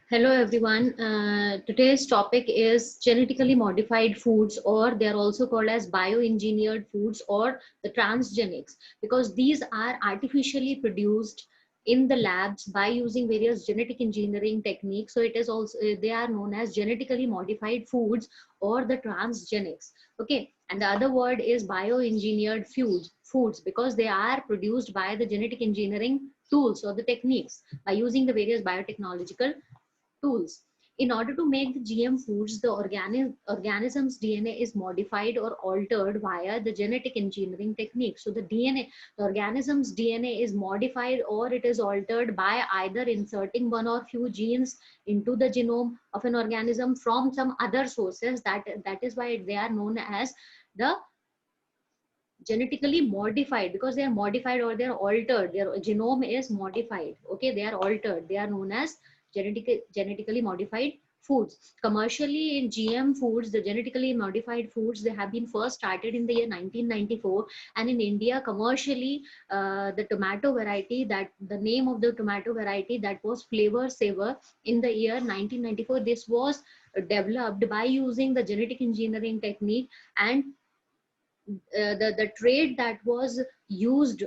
Hello everyone. Today's topic is genetically modified foods, or they are also called as bioengineered foods or the transgenics, because these are artificially produced in the labs by using various genetic engineering techniques. So it is also they are known as genetically modified foods or the transgenics. Okay, and the other word is bioengineered foods because they are produced by the genetic engineering tools or the techniques by using the various biotechnological tools. In order to make the GM foods, the organism's DNA is modified or altered via the genetic engineering technique. So the organism's DNA is modified or it is altered by either inserting one or few genes into the genome of an organism from some other sources. That is why they are known as the genetically modified, because they are modified or they are altered. Their genome is modified. Okay, they are altered. They are known as genetically modified foods. Commercially, in GM foods, the genetically modified foods, they have been first started in the year 1994, and in India, commercially, the tomato variety, that the name of the tomato variety, that was Flavor Saver, in the year 1994. This was developed by using the genetic engineering technique, and the trait that was used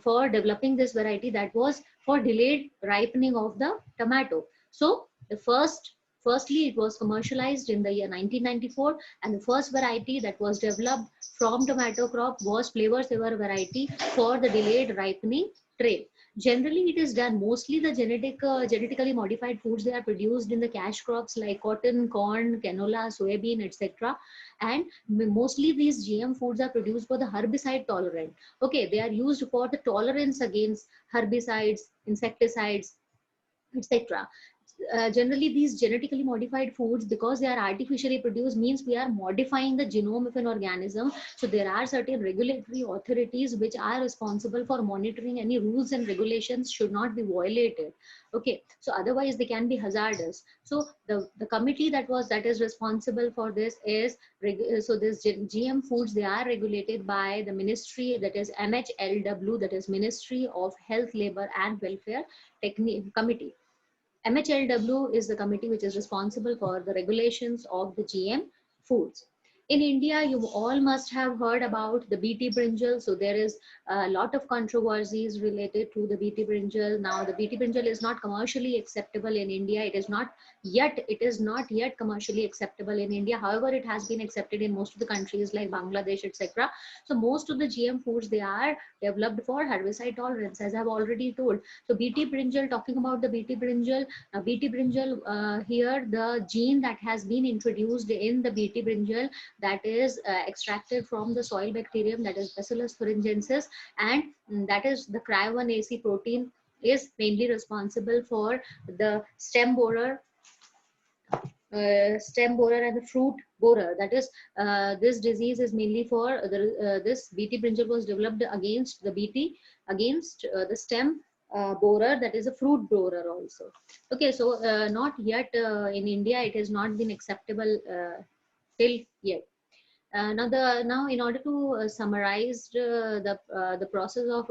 for developing this variety, that was for delayed ripening of the tomato. So the firstly it was commercialized in the year 1994, and the first variety that was developed from tomato crop was Flavor Saver variety for the delayed ripening trait. Generally it is done, mostly the genetically modified foods, they are produced in the cash crops like cotton, corn, canola, soybean, etc. And mostly these GM foods are produced for the herbicide tolerant. Okay, they are used for the tolerance against herbicides, insecticides, etc. Generally, these genetically modified foods, because they are artificially produced, means we are modifying the genome of an organism. So there are certain regulatory authorities which are responsible for monitoring any rules and regulations should not be violated. Okay, so otherwise they can be hazardous. So the committee that is responsible for this is so this GM foods, they are regulated by the ministry, that is MHLW, that is Ministry of Health, Labor and Welfare Technique Committee. MHLW is the committee which is responsible for the regulations of the GM foods. In India, you all must have heard about the BT brinjal. So there is a lot of controversies related to the BT brinjal. Now, the BT brinjal is not commercially acceptable in India. It is not yet commercially acceptable in India. However, it has been accepted in most of the countries like Bangladesh, etc. So most of the GM foods, they are developed for herbicide tolerance, as I've already told. So BT brinjal, talking about the BT brinjal, BT brinjal, here the gene that has been introduced in the BT brinjal, that is extracted from the soil bacterium, that is Bacillus thuringiensis, and that is the Cry1AC protein, is mainly responsible for the stem borer and the fruit borer. That is, this disease is mainly for this BT brinjal was developed against the BT, against the stem borer, that is a fruit borer also. Okay, so not yet in India, it has not been acceptable till yet. Now in order to summarize the process of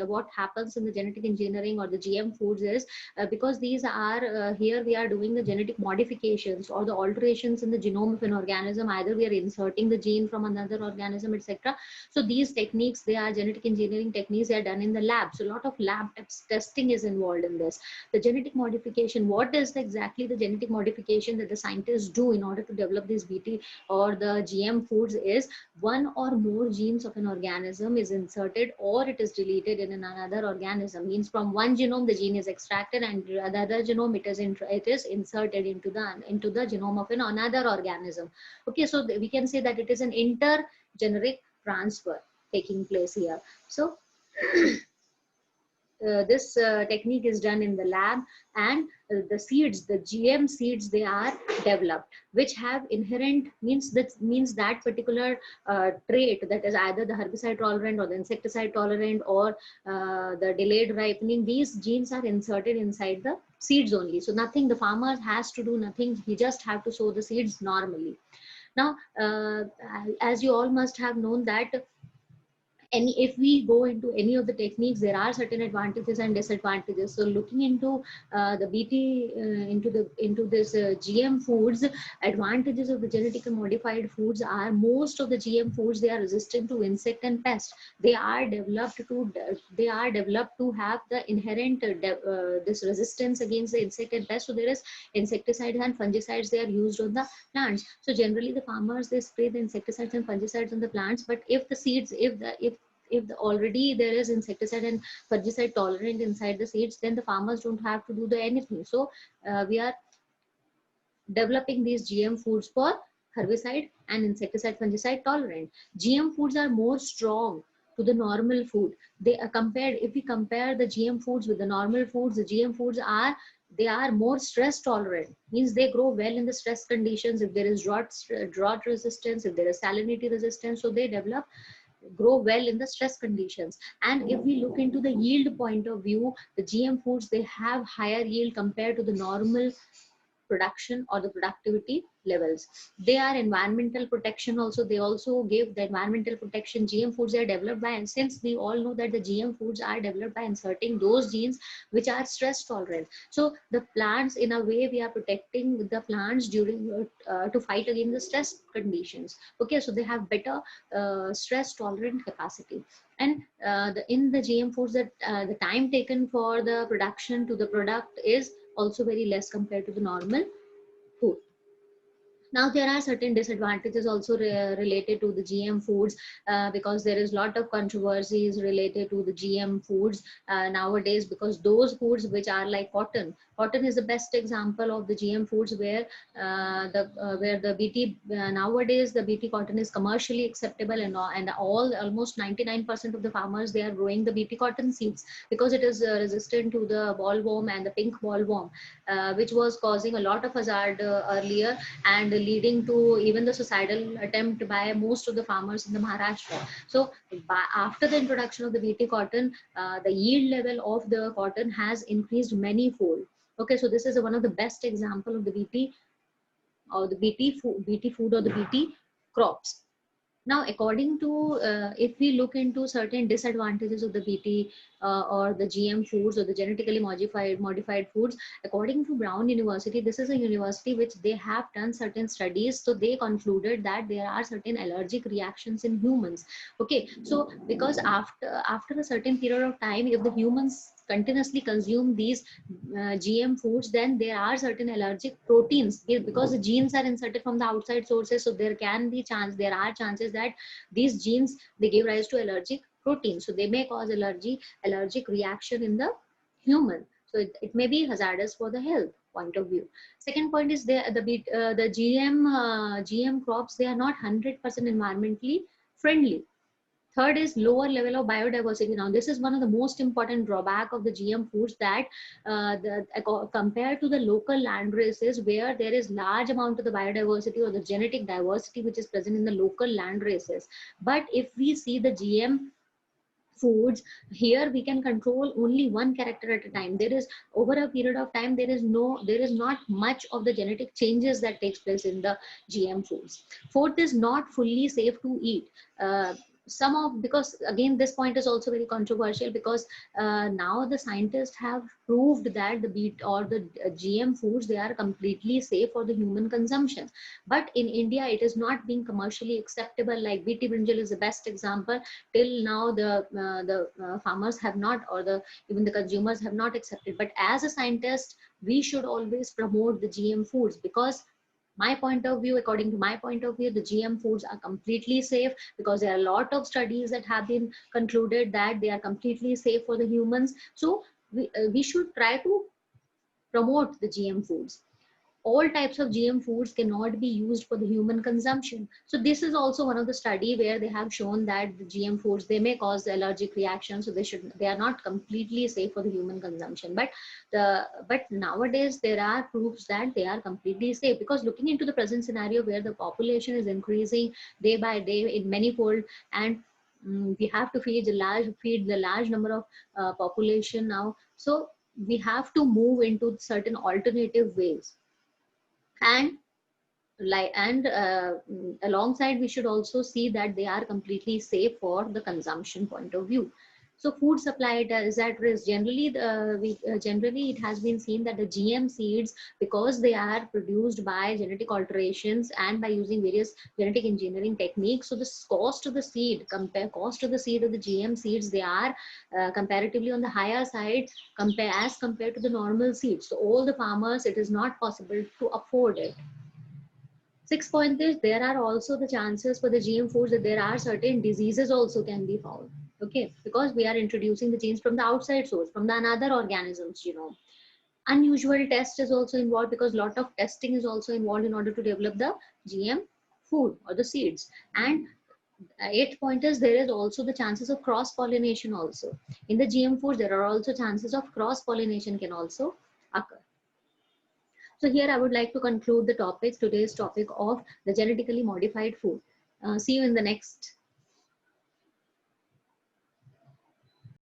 what happens in the genetic engineering or the GM foods is, because these are here we are doing the genetic modifications or the alterations in the genome of an organism. Either we are inserting the gene from another organism, etc. So these techniques, they are genetic engineering techniques, they are done in the lab. So a lot of lab testing is involved in this. The genetic modification, what is exactly the genetic modification that the scientists do in order to develop these BT or the GM foods is, one or more genes of an organism is inserted or it is deleted in another organism. Means from one genome the gene is extracted, and the other genome it is inserted into the genome of another organism. Okay, so we can say that it is an intergeneric transfer taking place here. So this technique is done in the lab, and the seeds, the GM seeds, they are developed, which have inherent, means that particular trait, that is either the herbicide tolerant or the insecticide tolerant or the delayed ripening. These genes are inserted inside the seeds only. So nothing, the farmer has to do nothing. He just have to sow the seeds normally. Now, as you all must have known that any, if we go into any of the techniques, there are certain advantages and disadvantages. So looking into the bt into this gm foods, advantages of the genetically modified foods are, most of the gm foods, they are resistant to insect and pest. They are developed to have the inherent this resistance against the insect and pest. So there is insecticides and fungicides, they are used on the plants. So generally the farmers, they spray the insecticides and fungicides on the plants. But if the seeds, if already there is insecticide and fungicide tolerant inside the seeds, then the farmers don't have to do the anything. So we are developing these GM foods for herbicide and insecticide fungicide tolerant. GM foods are more strong to the normal food. They are compared, if we compare the GM foods with the normal foods, the GM foods are, they are more stress tolerant, means they grow well in the stress conditions. If there is drought resistance, if there is salinity resistance, so they grow well in the stress conditions. And if we look into the yield point of view, the GM foods, they have higher yield compared to the normal production or the productivity levels. They are environmental protection also. They also give the environmental protection. GM foods are developed by, and since we all know that the GM foods are developed by inserting those genes which are stress tolerant. So the plants, in a way, we are protecting the plants during to fight against the stress conditions. Okay, so they have better stress tolerant capacity. And in the GM foods, that the time taken for the production to the product is also very less compared to the normal food. Now there are certain disadvantages also related to the GM foods, because there is a lot of controversies related to the GM foods nowadays, because those foods which are like cotton is the best example of the GM foods, where where the BT nowadays the BT cotton is commercially acceptable, and almost 99% of the farmers, they are growing the BT cotton seeds, because it is resistant to the bollworm and the pink bollworm, which was causing a lot of hazard earlier, and leading to even the suicidal attempt by most of the farmers in the Maharashtra. So after the introduction of the BT cotton, the yield level of the cotton has increased many fold. Okay, so this is one of the best example of the BT or the BT food or the BT crops. Now, according to, if we look into certain disadvantages of the BT or the GM foods or the genetically modified foods, according to Brown University, this is a university which they have done certain studies. So they concluded that there are certain allergic reactions in humans. Okay, so because after a certain period of time, if the humans continuously consume these GM foods, then there are certain allergic proteins, because the genes are inserted from the outside sources. So there are chances that these genes, they give rise to allergic proteins. So they may cause allergic reaction in the human. So it may be hazardous for the health point of view. Second point is the GM crops, they are not 100% environmentally friendly. Third is lower level of biodiversity. Now, this is one of the most important drawback of the GM foods, that compared to the local land races, where there is large amount of the biodiversity or the genetic diversity which is present in the local land races. But if we see the GM foods, here we can control only one character at a time. There is, over a period of time, there is not much of the genetic changes that takes place in the GM foods. Fourth is not fully safe to eat. Because again, this point is also very controversial, because now the scientists have proved that the beet or the GM foods, they are completely safe for the human consumption. But in India, it is not being commercially acceptable. Like BT brinjal is the best example. Till now, the farmers have not, or even the consumers have not accepted. But as a scientist, we should always promote the GM foods, because according to my point of view, the GM foods are completely safe, because there are a lot of studies that have been concluded that they are completely safe for the humans. So we should try to promote the GM foods. All types of GM foods cannot be used for the human consumption. So this is also one of the study where they have shown that the GM foods, they may cause allergic reactions. So they are not completely safe for the human consumption. But nowadays there are proofs that they are completely safe, because looking into the present scenario where the population is increasing day by day in many fold, and we have to feed the large number of population now. So we have to move into certain alternative ways. And like, and alongside we should also see that they are completely safe for the consumption point of view. So food supply is at risk. Generally generally it has been seen that the GM seeds, because they are produced by genetic alterations and by using various genetic engineering techniques, so the cost of the seed, cost of the seed of the GM seeds, they are comparatively on the higher side compared to the normal seeds. So all the farmers, it is not possible to afford it. Sixth point is there are also the chances for the GM foods that there are certain diseases also can be found. Okay, because we are introducing the genes from the outside source, from the another organisms, Unusual test is also involved because a lot of testing is also involved in order to develop the GM food or the seeds. And eighth point is there is also the chances of cross pollination also. In the GM foods, there are also chances of cross pollination can also occur. So here I would like to conclude the topic, today's topic of the genetically modified food. See you in the next